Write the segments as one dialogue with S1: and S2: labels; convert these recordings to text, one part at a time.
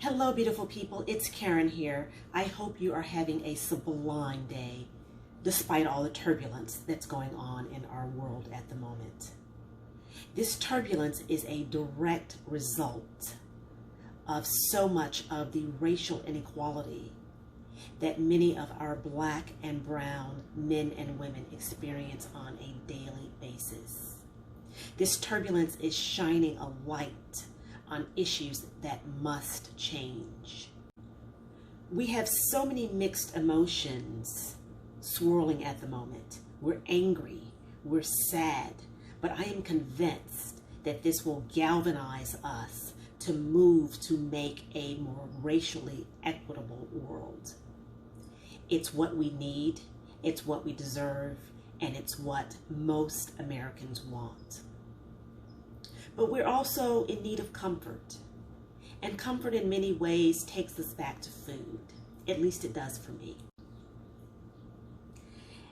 S1: Hello, beautiful people. It's Karen here. I hope you are having a sublime day, despite all the turbulence that's going on in our world at the moment. This turbulence is a direct result of so much of the racial inequality that many of our Black and brown men and women experience on a daily basis. This turbulence is shining a light on issues that must change. We have so many mixed emotions swirling at the moment. We're angry, we're sad, but I am convinced that this will galvanize us to move to make a more racially equitable world. It's what we need, it's what we deserve, and it's what most Americans want. But we're also in need of comfort. And comfort in many ways takes us back to food. At least it does for me.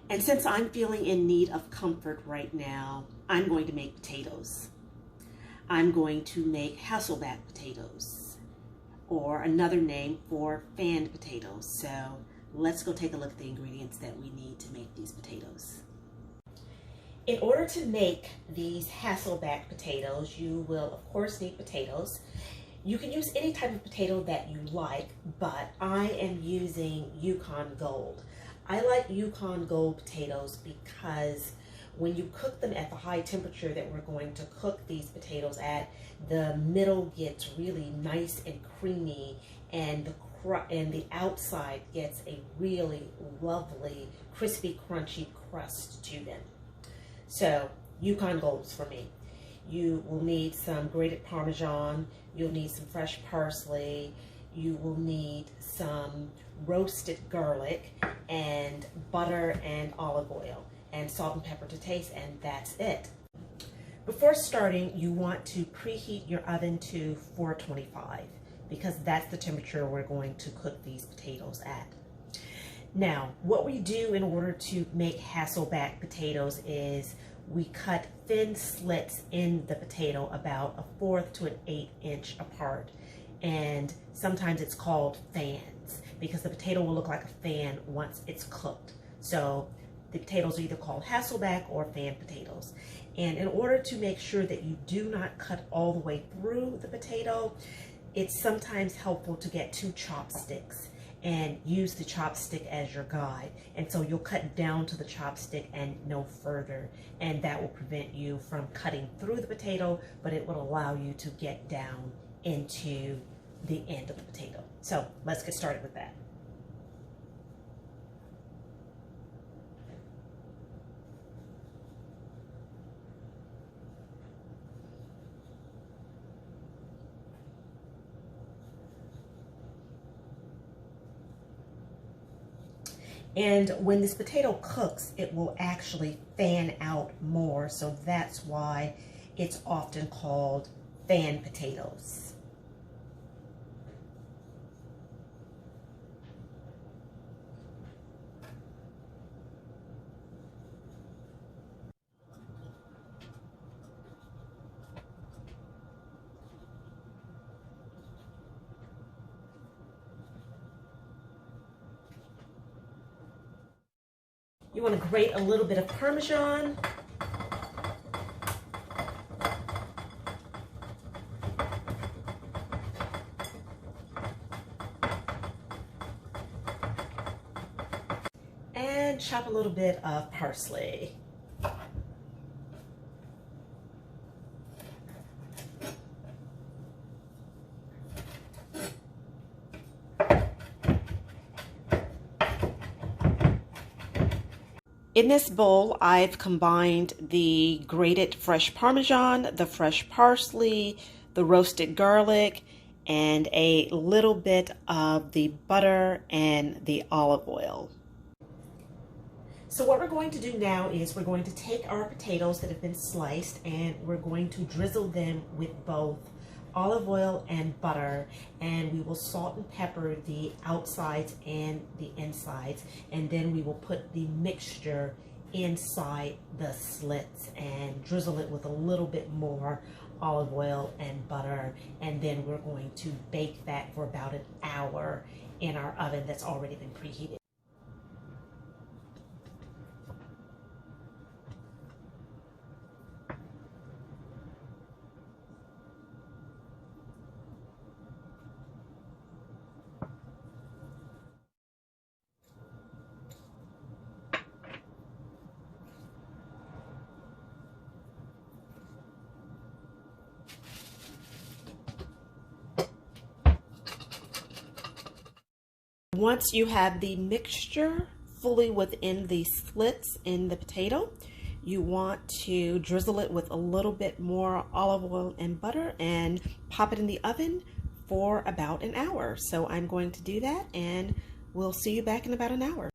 S1: And since I'm feeling in need of comfort right now, I'm going to make potatoes. I'm going to make Hasselback potatoes, or another name for fanned potatoes. So let's go take a look at the ingredients that we need to make these potatoes. In order to make these Hasselback potatoes, you will of course need potatoes. You can use any type of potato that you like, but I am using Yukon Gold. I like Yukon Gold potatoes because when you cook them at the high temperature that we're going to cook these potatoes at, the middle gets really nice and creamy, and the outside gets a really lovely, crispy, crunchy crust to them. So, Yukon Golds for me. You will need some grated parmesan, you'll need some fresh parsley, you will need some roasted garlic, and butter and olive oil, and salt and pepper to taste, and that's it. Before starting, you want to preheat your oven to 425 because that's the temperature we're going to cook these potatoes at. Now, what we do in order to make Hasselback potatoes is we cut thin slits in the potato about 1/4 to an 1/8 inch apart. And sometimes it's called fans because the potato will look like a fan once it's cooked. So the potatoes are either called Hasselback or fan potatoes. And in order to make sure that you do not cut all the way through the potato, it's sometimes helpful to get 2 chopsticks and use the chopstick as your guide. And so you'll cut down to the chopstick and no further. And that will prevent you from cutting through the potato, but it will allow you to get down into the end of the potato. So let's get started with that. And when this potato cooks, it will actually fan out more. So that's why it's often called fan potatoes. You want to grate a little bit of parmesan. And chop a little bit of parsley. In this bowl, I've combined the grated fresh parmesan, the fresh parsley, the roasted garlic, and a little bit of the butter and the olive oil. So what we're going to do now is we're going to take our potatoes that have been sliced and we're going to drizzle them with both olive oil and butter, and we will salt and pepper the outsides and the insides, and then we will put the mixture inside the slits and drizzle it with a little bit more olive oil and butter, and then we're going to bake that for about an hour in our oven that's already been preheated. Once you have the mixture fully within the slits in the potato, you want to drizzle it with a little bit more olive oil and butter and pop it in the oven for about an hour. So I'm going to do that, and we'll see you back in about an hour.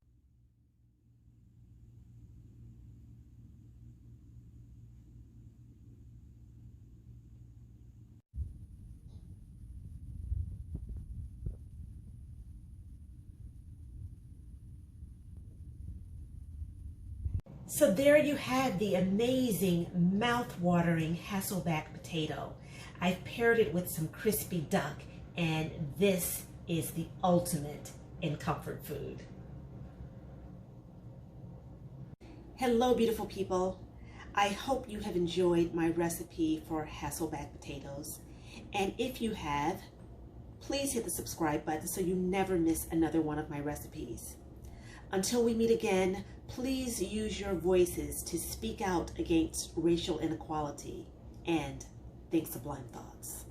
S1: So there you have the amazing, mouth-watering Hasselback potato. I've paired it with some crispy duck, and this is the ultimate in comfort food. Hello, beautiful people. I hope you have enjoyed my recipe for Hasselback potatoes. And if you have, please hit the subscribe button so you never miss another one of my recipes. Until we meet again, please use your voices to speak out against racial inequality, and think Sublime thoughts.